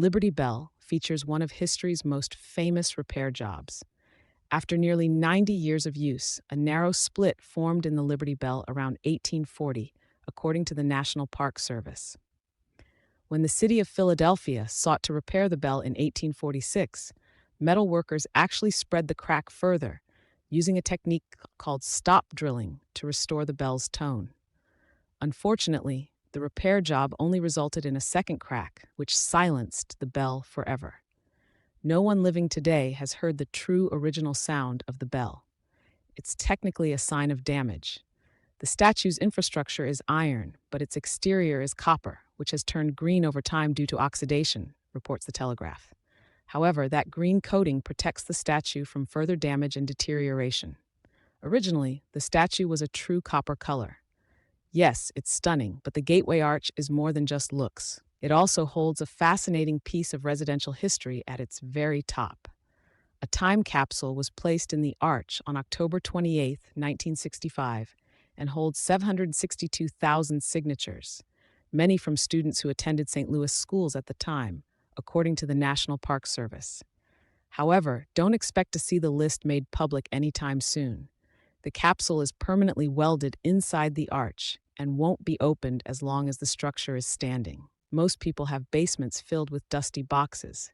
Liberty Bell features one of history's most famous repair jobs. After nearly 90 years of use, a narrow split formed in the Liberty Bell around 1840, according to the National Park Service. When the city of Philadelphia sought to repair the bell in 1846, metal workers actually spread the crack further, using a technique called stop drilling to restore the bell's tone. Unfortunately, the repair job only resulted in a second crack, which silenced the bell forever. No one living today has heard the true original sound of the bell. It's technically a sign of damage. The statue's infrastructure is iron, but its exterior is copper, which has turned green over time due to oxidation, reports the Telegraph. However, that green coating protects the statue from further damage and deterioration. Originally, the statue was a true copper color. Yes, it's stunning, but the gateway arch is more than just looks. It also holds a fascinating piece of residential history at its very top. A time capsule was placed in the arch on October 28, 1965, and holds 762,000 signatures, many from students who attended St. Louis schools at the time, according to the National Park Service. However, don't expect to see the list made public anytime soon. The capsule is permanently welded inside the arch and won't be opened as long as the structure is standing. Most people have basements filled with dusty boxes.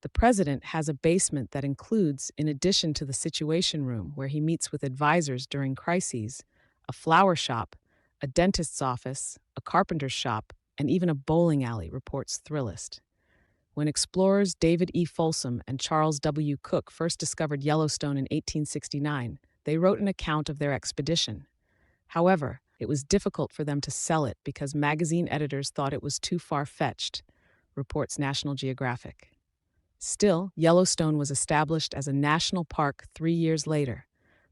The president has a basement that includes, in addition to the Situation Room where he meets with advisors during crises, a flower shop, a dentist's office, a carpenter's shop, and even a bowling alley, reports Thrillist. When explorers David E. Folsom and Charles W. Cook first discovered Yellowstone in 1869, they wrote an account of their expedition. However, it was difficult for them to sell it because magazine editors thought it was too far-fetched, reports National Geographic. Still, Yellowstone was established as a national park 3 years later,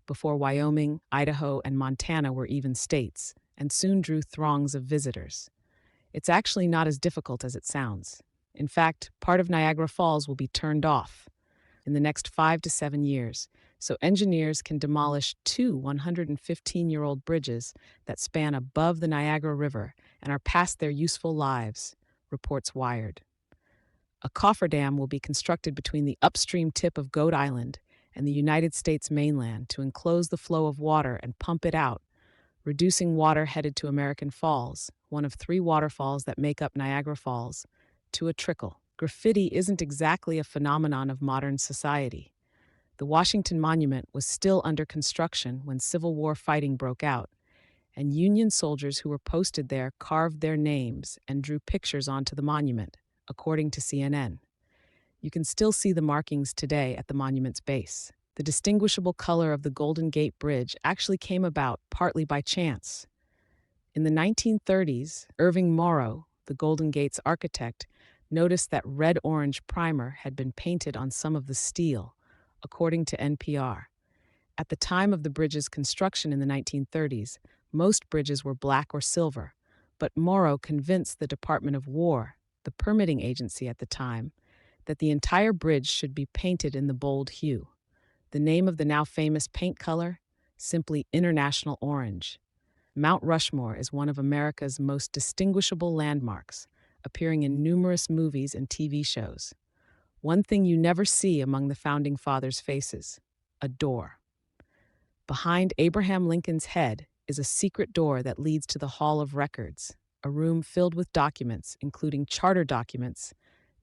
before Wyoming, Idaho, and Montana were even states, and soon drew throngs of visitors. It's actually not as difficult as it sounds. In fact, part of Niagara Falls will be turned off in the next 5 to 7 years, so engineers can demolish two 115-year-old bridges that span above the Niagara River and are past their useful lives, reports Wired. A cofferdam will be constructed between the upstream tip of Goat Island and the United States mainland to enclose the flow of water and pump it out, reducing water headed to American Falls, one of 3 waterfalls that make up Niagara Falls, to a trickle. Graffiti isn't exactly a phenomenon of modern society. The Washington Monument was still under construction when Civil War fighting broke out, and Union soldiers who were posted there carved their names and drew pictures onto the monument, according to CNN. You can still see the markings today at the monument's base. The distinguishable color of the Golden Gate Bridge actually came about partly by chance. In the 1930s, Irving Morrow, the Golden Gate's architect, noticed that red-orange primer had been painted on some of the steel, according to NPR. At the time of the bridge's construction in the 1930s, most bridges were black or silver, but Morrow convinced the Department of War, the permitting agency at the time, that the entire bridge should be painted in the bold hue. The name of the now famous paint color? Simply International Orange. Mount Rushmore is one of America's most distinguishable landmarks, appearing in numerous movies and TV shows. One thing you never see among the Founding Fathers' faces: a door. Behind Abraham Lincoln's head is a secret door that leads to the Hall of Records, a room filled with documents, including charter documents,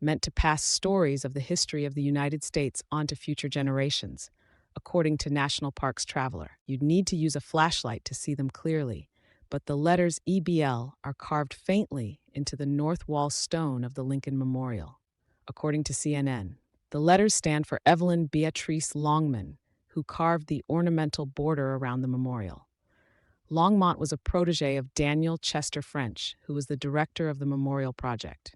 meant to pass stories of the history of the United States onto future generations, according to National Parks Traveler. You'd need to use a flashlight to see them clearly, but the letters EBL are carved faintly into the north wall stone of the Lincoln Memorial. According to CNN, the letters stand for Evelyn Beatrice Longman, who carved the ornamental border around the memorial. Longmont was a protege of Daniel Chester French, who was the director of the memorial project.